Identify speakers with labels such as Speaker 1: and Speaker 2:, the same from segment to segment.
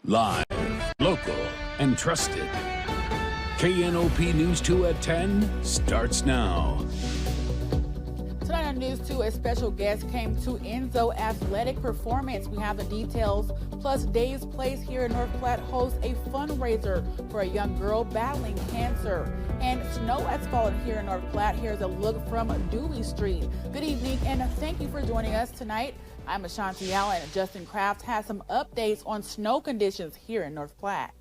Speaker 1: Live, local, and trusted. KNOP News 2 at 10 starts now.
Speaker 2: Tonight on News 2, a special guest came to Enzo Athletic Performance. We have the details. Plus, Dave's Place here in North Platte hosts a fundraiser for a young girl battling cancer. And snow has fallen here in North Platte. Here's a look from Dewey Street. Good evening, and thank you for joining us tonight. I'm Ashanti Allen. Justin Kraft has some updates on snow conditions here in North Platte.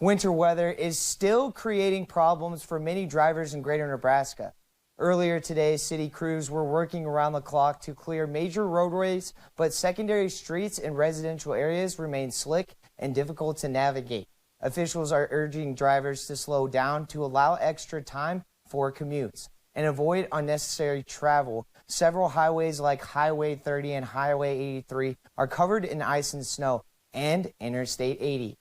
Speaker 3: Winter weather is still creating problems for many drivers in greater Nebraska. Earlier today, city crews were working around the clock to clear major roadways, but secondary streets and residential areas remain slick and difficult to navigate. Officials are urging drivers to slow down to allow extra time for commutes and avoid unnecessary travel. Several highways like Highway 30 and Highway 83 are covered in ice and snow, and Interstate 80.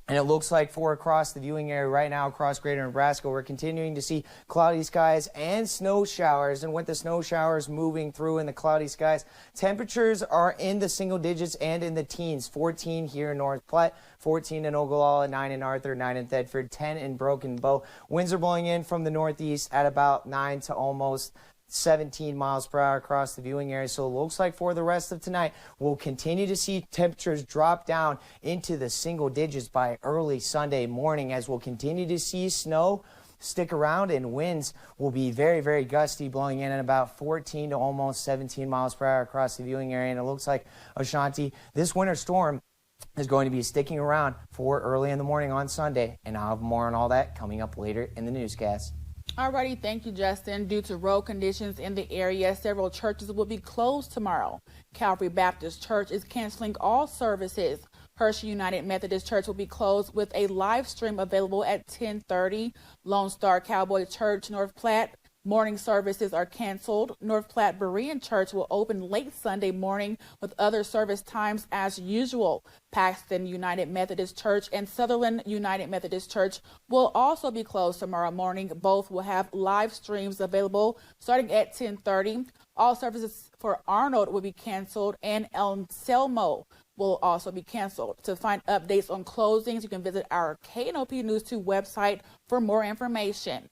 Speaker 3: And it looks like for across the viewing area right now across greater Nebraska, we're continuing to see cloudy skies and snow showers. And with the snow showers moving through in the cloudy skies, temperatures are in the single digits and in the teens. 14 here in North Platte, 14 in Ogallala, 9 in Arthur, 9 in Thedford, 10 in Broken Bow. Winds are blowing in from the northeast at about 9 to almost 17 miles per hour across the viewing area. So it looks like for the rest of tonight, we'll continue to see temperatures drop down into the single digits by early Sunday morning, as we'll continue to see snow stick around and winds will be very, very gusty, blowing in at about 14 to almost 17 miles per hour across the viewing area. And it looks like, Ashanti, this winter storm is going to be sticking around for early in the morning on Sunday. And I'll have more on all that coming up later in the newscast.
Speaker 2: Alrighty, thank you, Justin. Due to road conditions in the area, several churches will be closed tomorrow. Calvary Baptist Church is canceling all services. Hershey United Methodist Church will be closed with a live stream available at 10:30. Lone Star Cowboy Church, North Platte, morning services are canceled. North Platte Berean Church will open late Sunday morning with other service times as usual. Paxton United Methodist Church and Sutherland United Methodist Church will also be closed tomorrow morning. Both will have live streams available starting at 10:30. All services for Arnold will be canceled, and Anselmo will also be canceled. To find updates on closings, you can visit our KNOP News 2 website for more information.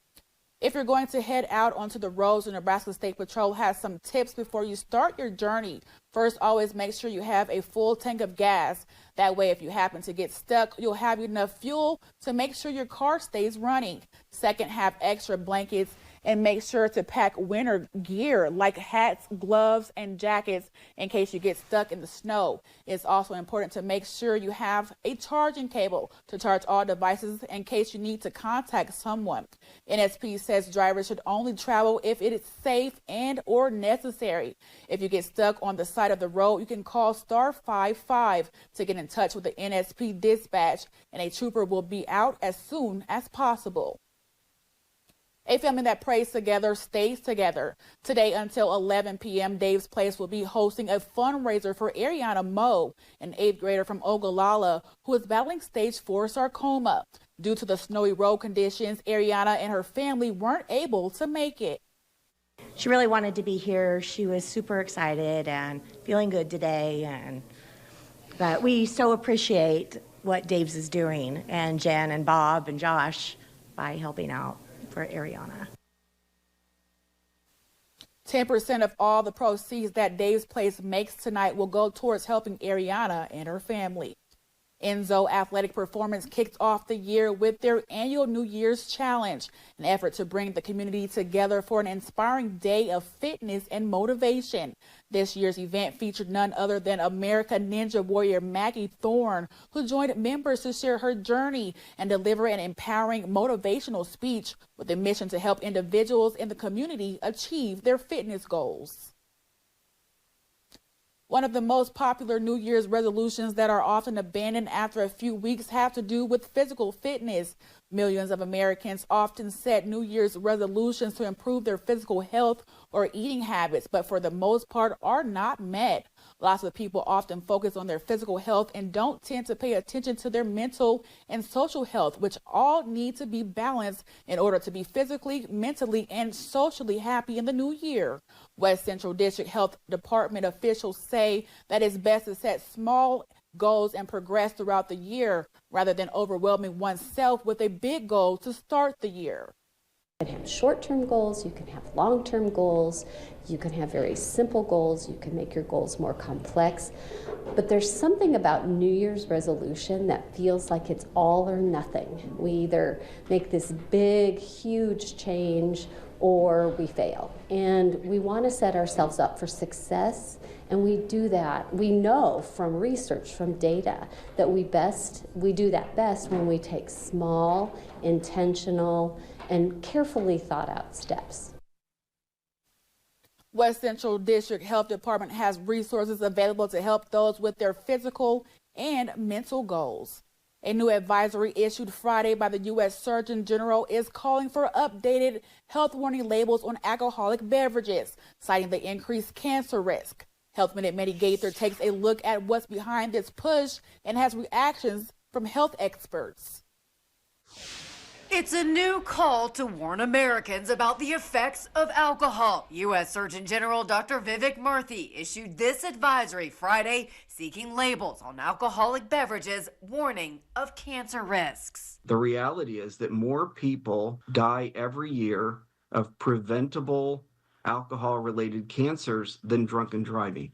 Speaker 2: If you're going to head out onto the roads, the Nebraska State Patrol has some tips before you start your journey. First, always make sure you have a full tank of gas. That way, if you happen to get stuck, you'll have enough fuel to make sure your car stays running. Second, have extra blankets and make sure to pack winter gear like hats, gloves, and jackets in case you get stuck in the snow. It's also important to make sure you have a charging cable to charge all devices in case you need to contact someone. NSP says drivers should only travel if it is safe and or necessary. If you get stuck on the side of the road, you can call star 55 to get in touch with the NSP dispatch, and a trooper will be out as soon as possible. A family that prays together stays together. Today until 11 p.m., Dave's Place will be hosting a fundraiser for Ariana Moe, an 8th grader from Ogallala who is battling stage 4 sarcoma. Due to the snowy road conditions, Ariana and her family weren't able to make it.
Speaker 4: She really wanted to be here. She was super excited and feeling good today. But we so appreciate what Dave's is doing, and Jen and Bob and Josh, by helping out for Ariana.
Speaker 2: 10% of all the proceeds that Dave's Place makes tonight will go towards helping Ariana and her family. Enzo Athletic Performance kicked off the year with their annual New Year's Challenge, an effort to bring the community together for an inspiring day of fitness and motivation. This year's event featured none other than American Ninja Warrior Maggie Thorne, who joined members to share her journey and deliver an empowering motivational speech with the mission to help individuals in the community achieve their fitness goals. One of the most popular New Year's resolutions that are often abandoned after a few weeks have to do with physical fitness. Millions of Americans often set New Year's resolutions to improve their physical health or eating habits, but for the most part are not met. Lots of people often focus on their physical health and don't tend to pay attention to their mental and social health, which all need to be balanced in order to be physically, mentally, and socially happy in the new year. West Central District Health Department officials say that it's best to set small goals and progress throughout the year rather than overwhelming oneself with a big goal to start the year.
Speaker 5: You can have short-term goals, you can have long-term goals, you can have very simple goals, you can make your goals more complex. But there's something about New Year's resolution that feels like it's all or nothing. We either make this big, huge change or we fail. And we want to set ourselves up for success, and we do that. We know from research, from data, that we do that best when we take small, intentional, and carefully thought out steps.
Speaker 2: West Central District Health Department has resources available to help those with their physical and mental goals. A new advisory issued Friday by the U.S. Surgeon General is calling for updated health warning labels on alcoholic beverages, citing the increased cancer risk. Health Minute Manny Gaither takes a look at what's behind this push and has reactions from health experts.
Speaker 6: It's a new call to warn Americans about the effects of alcohol. U.S. Surgeon General Dr. Vivek Murthy issued this advisory Friday, seeking labels on alcoholic beverages, warning of cancer risks.
Speaker 7: The reality is that more people die every year of preventable alcohol-related cancers than drunken driving.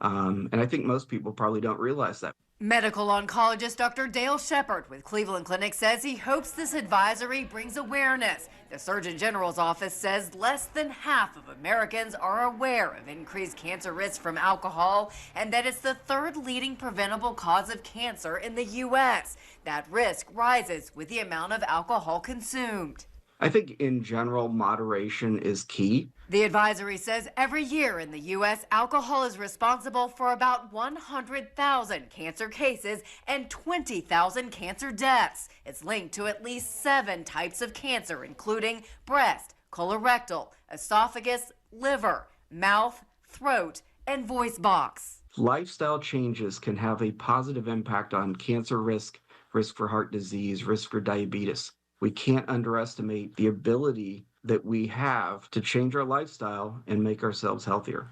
Speaker 7: And I think most people probably don't realize that.
Speaker 6: Medical oncologist Dr. Dale Shepard with Cleveland Clinic says he hopes this advisory brings awareness. The Surgeon General's office says less than half of Americans are aware of increased cancer risk from alcohol, and that it's the third leading preventable cause of cancer in the U.S. That risk rises with the amount of alcohol consumed.
Speaker 7: I think in general, moderation is key.
Speaker 6: The advisory says every year in the U.S., alcohol is responsible for about 100,000 cancer cases and 20,000 cancer deaths. It's linked to at least 7 types of cancer, including breast, colorectal, esophagus, liver, mouth, throat, and voice box.
Speaker 7: Lifestyle changes can have a positive impact on cancer risk, risk for heart disease, risk for diabetes. We can't underestimate the ability that we have to change our lifestyle and make ourselves healthier.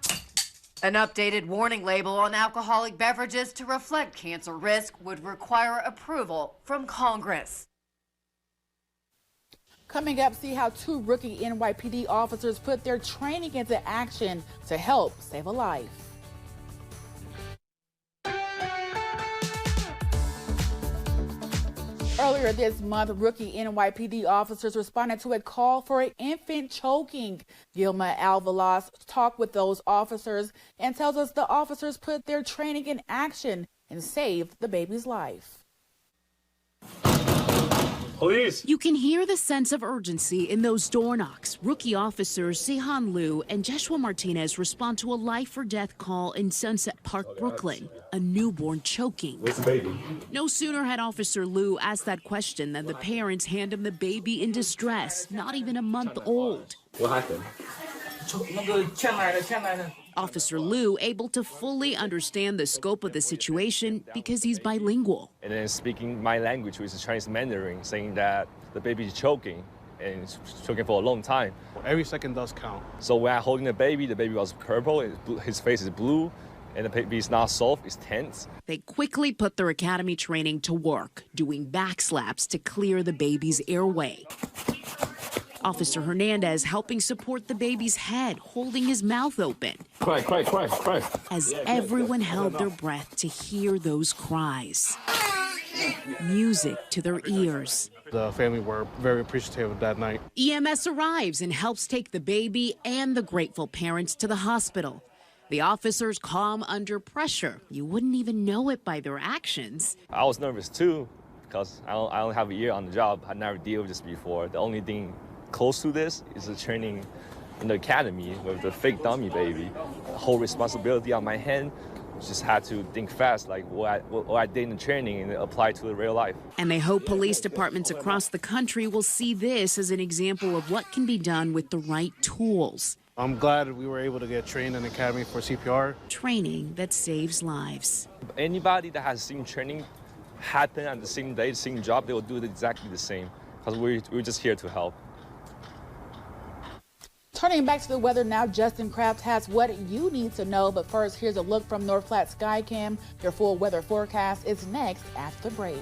Speaker 6: An updated warning label on alcoholic beverages to reflect cancer risk would require approval from Congress.
Speaker 2: Coming up, see how 2 rookie NYPD officers put their training into action to help save a life. Earlier this month, rookie NYPD officers responded to a call for an infant choking. Gilma Alvalas talked with those officers and tells us the officers put their training in action and saved the baby's life.
Speaker 8: Police. You can hear the sense of urgency in those door knocks. Rookie officers Sihan Liu and Joshua Martinez respond to a life or death call in Sunset Park, Brooklyn. A newborn choking.
Speaker 9: Where's the baby?
Speaker 8: No sooner had Officer Liu asked that question than the parents hand him the baby in distress, not even a month old.
Speaker 9: What happened?
Speaker 8: Officer Liu able to fully understand the scope of the situation because he's bilingual.
Speaker 10: And then speaking my language, which is Chinese Mandarin, saying that the baby is choking, and it's choking for a long time.
Speaker 11: Every second does count.
Speaker 10: So when I'm holding the baby was purple, his face is blue, and the baby is not soft, it's tense.
Speaker 8: They quickly put their academy training to work, doing back slaps to clear the baby's airway. Officer Hernandez helping support the baby's head, holding his mouth open.
Speaker 9: Cry.
Speaker 8: As everyone held their breath to hear those cries. Music to their ears.
Speaker 11: The family were very appreciative that night.
Speaker 8: EMS arrives and helps take the baby and the grateful parents to the hospital. The officers calm under pressure. You wouldn't even know it by their actions.
Speaker 10: I was nervous too, because I only have a year on the job. I never dealt with this before. The only thing close to this is the training in the academy with the fake dummy baby. The whole responsibility on my hand. Just had to think fast, like what I did in the training, and apply to the real life.
Speaker 8: And they hope police departments across the country will see this as an example of what can be done with the right tools.
Speaker 11: I'm glad we were able to get trained in the academy for CPR.
Speaker 8: Training that saves lives.
Speaker 10: Anybody that has seen training happen at the same day, the same job, they will do it exactly the same, because we're just here to help.
Speaker 2: Turning back to the weather now, Justin Kraft has what you need to know. But first, here's a look from North Platte Skycam. Your full weather forecast is next after the break.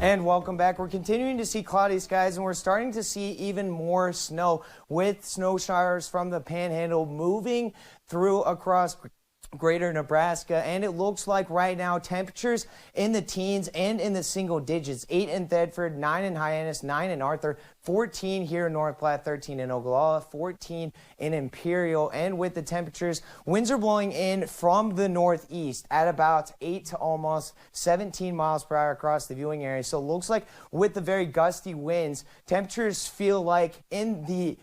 Speaker 3: And welcome back. We're continuing to see cloudy skies, and we're starting to see even more snow, with snow showers from the Panhandle moving through across greater Nebraska. And it looks like right now temperatures in the teens and in the single digits. 8 in Thedford, 9 in Hyannis, 9 in Arthur, 14 here in North Platte, 13 in Ogallala, 14 in Imperial. And with the temperatures, winds are blowing in from the northeast at about 8 to almost 17 miles per hour across the viewing area. So it looks like with the very gusty winds, temperatures feel like in the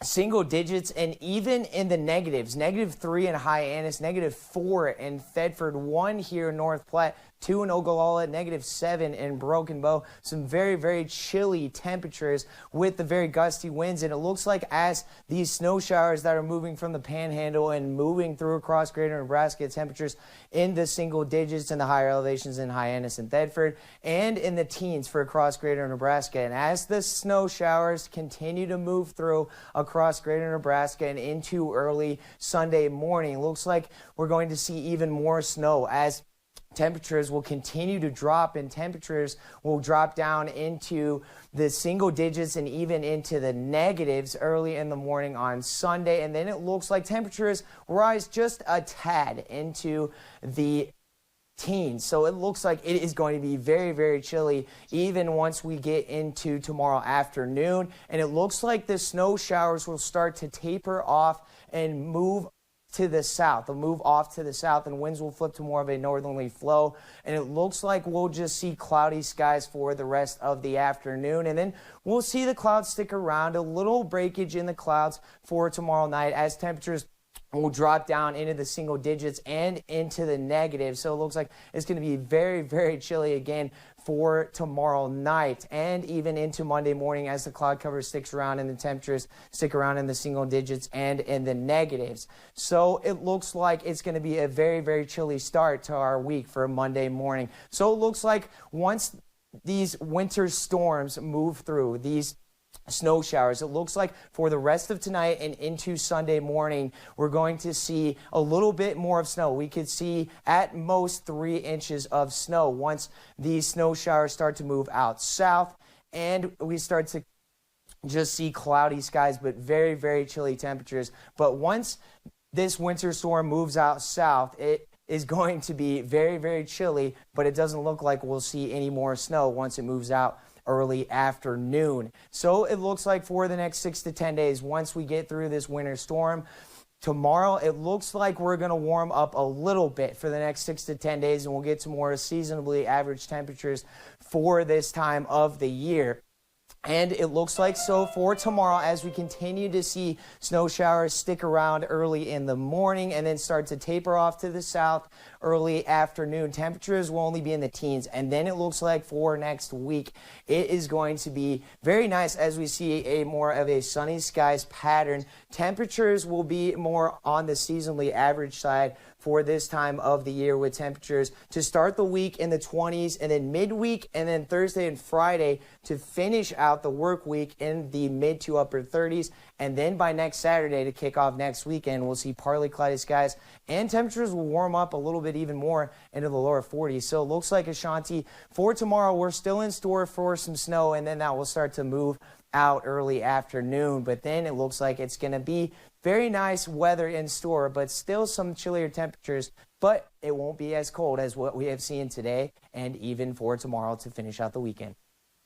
Speaker 3: single digits and even in the negatives. -3 in Hyannis, -4 in Thedford, 1 here in North Platte, 2 in Ogallala, -7 in Broken Bow. Some very, very chilly temperatures with the very gusty winds. And it looks like as these snow showers that are moving from the Panhandle and moving through across greater Nebraska, temperatures in the single digits in the higher elevations in Hyannis and Thedford, and in the teens for across greater Nebraska. And as the snow showers continue to move through across greater Nebraska and into early Sunday morning, it looks like we're going to see even more snow as temperatures will continue to drop, and temperatures will drop down into the single digits and even into the negatives early in the morning on Sunday. And then it looks like temperatures rise just a tad into the teens. So it looks like it is going to be very, very chilly even once we get into tomorrow afternoon. And it looks like the snow showers will start to taper off and move to the south. They'll move off to the south, and winds will flip to more of a northerly flow. And it looks like we'll just see cloudy skies for the rest of the afternoon. And then we'll see the clouds stick around, a little breakage in the clouds for tomorrow night as temperatures will drop down into the single digits and into the negatives. So it looks like it's going to be very, very chilly again for tomorrow night and even into Monday morning as the cloud cover sticks around and the temperatures stick around in the single digits and in the negatives. So it looks like it's going to be a very, very chilly start to our week for Monday morning. So it looks like once these winter storms move through, these snow showers, it looks like for the rest of tonight and into Sunday morning, we're going to see a little bit more of snow. We could see at most 3 inches of snow once these snow showers start to move out south, and we start to just see cloudy skies but very, very chilly temperatures. But once this winter storm moves out south, it is going to be very, very chilly, but it doesn't look like we'll see any more snow once it moves out early afternoon. So it looks like for the next 6 to 10 days, once we get through this winter storm, tomorrow it looks like we're going to warm up a little bit for the next 6 to 10 days, and we'll get to more seasonably average temperatures for this time of the year. And it looks like so for tomorrow, as we continue to see snow showers stick around early in the morning and then start to taper off to the south early afternoon. Temperatures will only be in the teens. And then it looks like for next week, it is going to be very nice as we see a more of a sunny skies pattern. Temperatures will be more on the seasonally average side for this time of the year, with temperatures to start the week in the 20s and then midweek and then Thursday and Friday to finish out the work week in the mid to upper 30s. And then by next Saturday to kick off next weekend, we'll see partly cloudy skies and temperatures will warm up a little bit even more into the lower 40s. So it looks like, Ashanti, for tomorrow, we're still in store for some snow, and then that will start to move out early afternoon. But then it looks like it's going to be very nice weather in store, but still some chillier temperatures, but it won't be as cold as what we have seen today and even for tomorrow to finish out the weekend.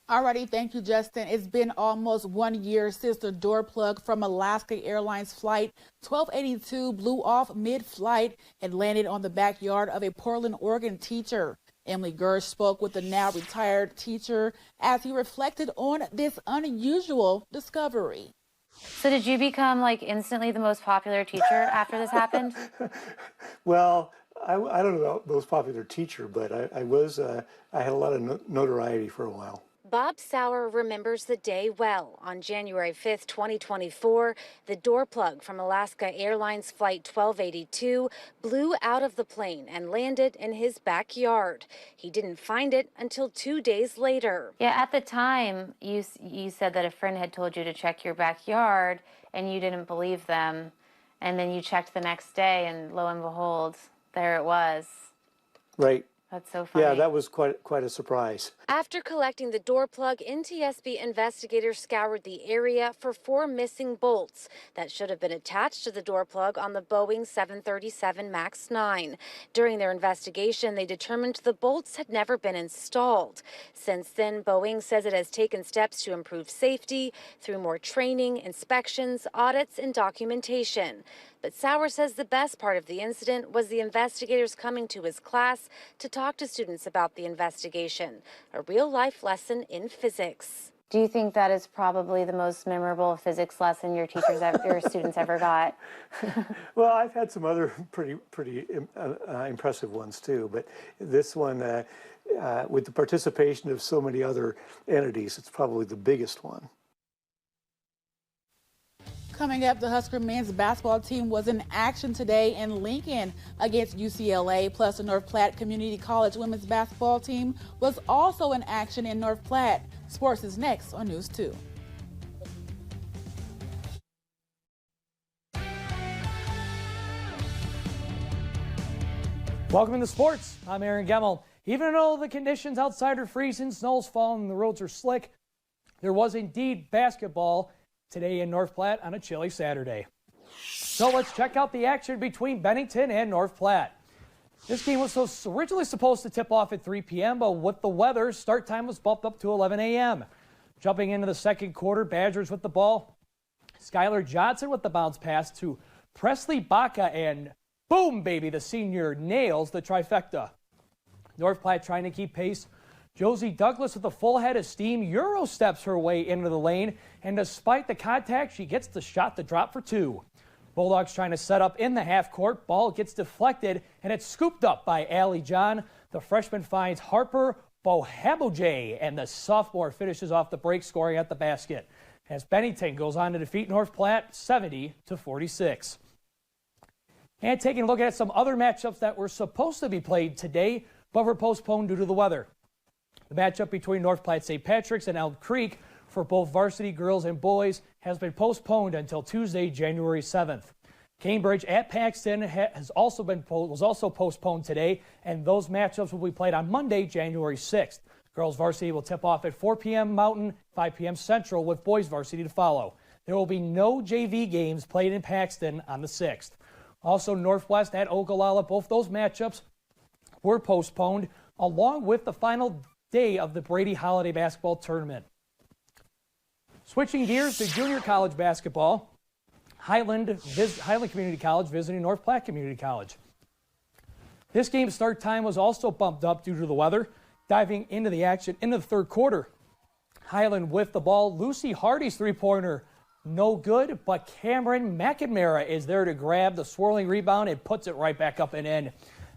Speaker 2: Alrighty, thank you, Justin. It's been almost 1 year since the door plug from Alaska Airlines flight 1282 blew off mid-flight and landed on the backyard of a Portland, Oregon teacher. Emily Gersh spoke with the now retired teacher as he reflected on this unusual discovery.
Speaker 9: So did you become like instantly the most popular teacher after this happened?
Speaker 12: Well, I don't know about most popular teacher, but I had a lot of notoriety for a while.
Speaker 13: Bob Sauer remembers the day well. On January 5th, 2024, the door plug from Alaska Airlines Flight 1282 blew out of the plane and landed in his backyard. He didn't find it until 2 days later.
Speaker 9: Yeah, at the time, you said that a friend had told you to check your backyard, and you didn't believe them. And then you checked the next day, and lo and behold, there it was.
Speaker 12: Right.
Speaker 9: That's so funny.
Speaker 12: Yeah, that was quite a surprise.
Speaker 13: After collecting the door plug, NTSB investigators scoured the area for 4 missing bolts that should have been attached to the door plug on the Boeing 737 MAX 9. During their investigation, they determined the bolts had never been installed. Since then, Boeing says it has taken steps to improve safety through more training, inspections, audits, and documentation. But Sauer says the best part of the incident was the investigators coming to his class to talk to students about the investigation, a real-life lesson in physics.
Speaker 9: Do you think that is probably the most memorable physics lesson your students ever got?
Speaker 12: Well, I've had some other pretty impressive ones too, but this one, with the participation of so many other entities, it's probably the biggest one.
Speaker 2: Coming up, the Husker men's basketball team was in action today in Lincoln against UCLA, plus the North Platte Community College women's basketball team was also in action in North Platte. Sports is next on News 2.
Speaker 14: Welcome to sports. I'm Aron Geml. Even though the conditions outside are freezing, snow's falling, and the roads are slick, there was indeed basketball today in North Platte on a chilly Saturday. So let's check out the action between Bennington and North Platte. This game was originally supposed to tip off at 3 p.m., but with the weather, start time was bumped up to 11 a.m. Jumping into the second quarter, Badgers with the ball. Skylar Johnson with the bounce pass to Presley Baca, and boom, baby, the senior nails the trifecta. North Platte trying to keep pace. Josie Douglas with a full head of steam Euro steps her way into the lane, and despite the contact, she gets the shot to drop for 2. Bulldogs trying to set up in the half court. Ball gets deflected, and it's scooped up by Allie John. The freshman finds Harper Bohabojay, and the sophomore finishes off the break, scoring at the basket, as Bennington goes on to defeat North Platte 70-46. And taking a look at some other matchups that were supposed to be played today, but were postponed due to the weather. The matchup between North Platte St. Patrick's and Elm Creek for both varsity girls and boys has been postponed until Tuesday, January 7th. Cambridge at Paxton was also postponed today, and those matchups will be played on Monday, January 6th. Girls varsity will tip off at 4 p.m. Mountain, 5 p.m. Central, with boys varsity to follow. There will be no JV games played in Paxton on the 6th. Also, Northwest at Ogallala, both those matchups were postponed, along with the final day of the Brady Holiday Basketball Tournament. Switching gears to junior college basketball, Highland Community College visiting North Platte Community College. This game's start time was also bumped up due to the weather. Diving into the action into the third quarter, Highland with the ball. Lucy Hardy's three-pointer, no good, but Cameron McNamara is there to grab the swirling rebound and puts it right back up and in.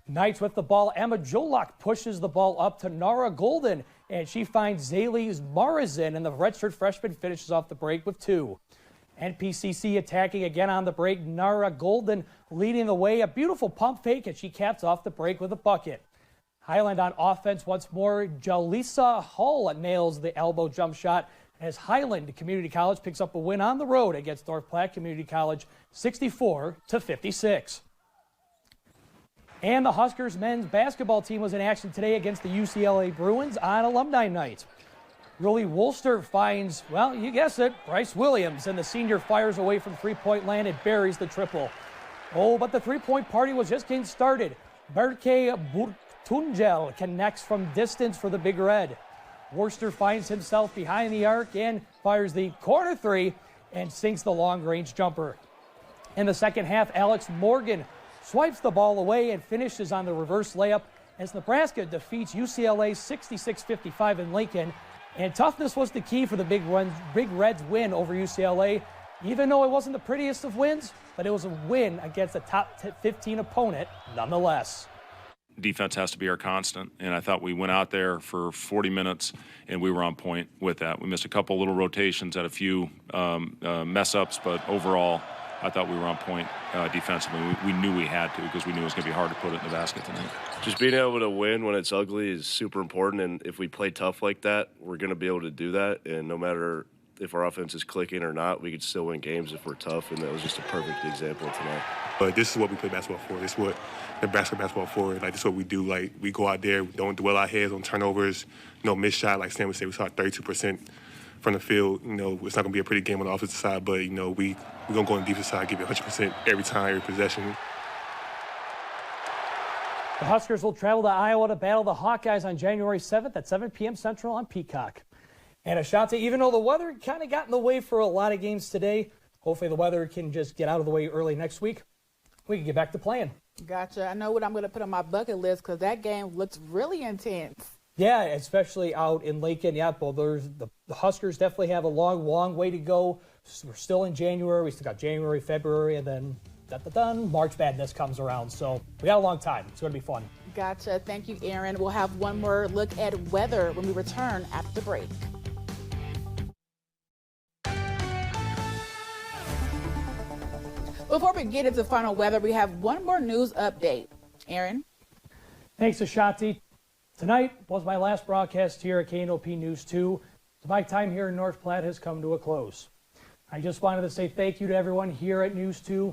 Speaker 14: Knights with the ball. Emma Jolak pushes the ball up to Nara Golden, and she finds Zaylee Marizin, and the redshirt freshman finishes off the break with 2. NPCC attacking again on the break. Nara Golden leading the way. A beautiful pump fake, and she caps off the break with a bucket. Highland on offense once more. Jalisa Hall nails the elbow jump shot as Highland Community College picks up a win on the road against North Platte Community College 64-56. And the Huskers men's basketball team was in action today against the UCLA Bruins on Alumni Night. Willie Wolster finds, well, you guessed it, Bryce Williams, and the senior fires away from three-point land and buries the triple. Oh, but the three-point party was just getting started. Berke Burtungel connects from distance for the Big Red. Worcester finds himself behind the arc and fires the corner three and sinks the long-range jumper. In the second half, Alex Morgan swipes the ball away and finishes on the reverse layup as Nebraska defeats UCLA 66-55 in Lincoln. And toughness was the key for the Big Reds win over UCLA, even though it wasn't the prettiest of wins, but it was a win against a top 15 opponent nonetheless.
Speaker 15: defense has to be our constant. And I thought we went out there for 40 minutes and we were on point with that. We missed a couple little rotations, had a few mess ups, but overall, I thought we were on point defensively. We knew we had to because we knew it was going to be hard to put it in the basket tonight.
Speaker 16: Just being able to win when it's ugly is super important, and if we play tough like that, we're going to be able to do that. And no matter if our offense is clicking or not, we could still win games if we're tough, and that was just a perfect example tonight.
Speaker 17: But this is what we play basketball for. This is what the basketball for. Like, this is what we do. Like, we go out there, we don't dwell our heads on turnovers, miss shot. Like Sam would say, we shot 32% from the field. It's not going to be a pretty game on the offensive side, but, we're going to go on the defensive side, give it 100% every time, every possession.
Speaker 14: The Huskers will travel to Iowa to battle the Hawkeyes on January 7th at 7 p.m. Central on Peacock. And Ashanti, even though the weather kind of got in the way for a lot of games today, hopefully the weather can just get out of the way early next week. We can get back to playing.
Speaker 2: Gotcha. I know what I'm going to put on my bucket list because that game looks really intense.
Speaker 14: Yeah, especially out in Lincoln. Yeah, well, the Huskers definitely have a long way to go. We're still in January. We still got January, February, and then March Madness comes around. So we got a long time. It's going to be fun.
Speaker 2: Gotcha. Thank you, Aaron. We'll have one more look at weather when we return after the break. Before we get into final weather, we have one more news update. Aaron?
Speaker 14: Thanks, Ashanti. Tonight was my last broadcast here at KNOP News 2. So my time here in North Platte has come to a close. I just wanted to say thank you to everyone here at News 2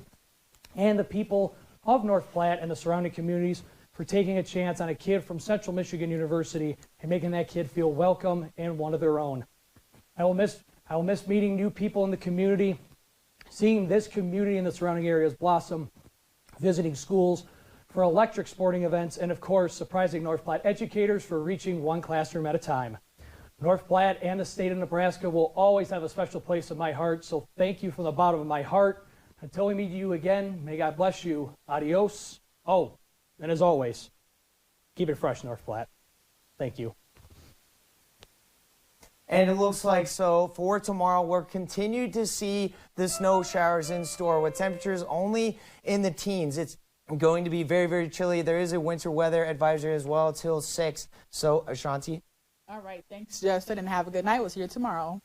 Speaker 14: and the people of North Platte and the surrounding communities for taking a chance on a kid from Central Michigan University and making that kid feel welcome and one of their own. I will miss meeting new people in the community, seeing this community and the surrounding areas blossom, visiting schools for electric sporting events, and of course, surprising North Platte educators for reaching one classroom at a time. North Platte and the state of Nebraska will always have a special place in my heart, so thank you from the bottom of my heart. Until we meet you again, may God bless you. Adios. Oh, and as always, keep it fresh, North Platte. Thank you.
Speaker 3: And it looks like so for tomorrow, we're continuing to see the snow showers in store with temperatures only in the teens. It's going to be very, very chilly. There is a winter weather advisory as well till 6. So, Ashanti?
Speaker 2: All right. Thanks, Justin, and have a good night. We'll see you tomorrow.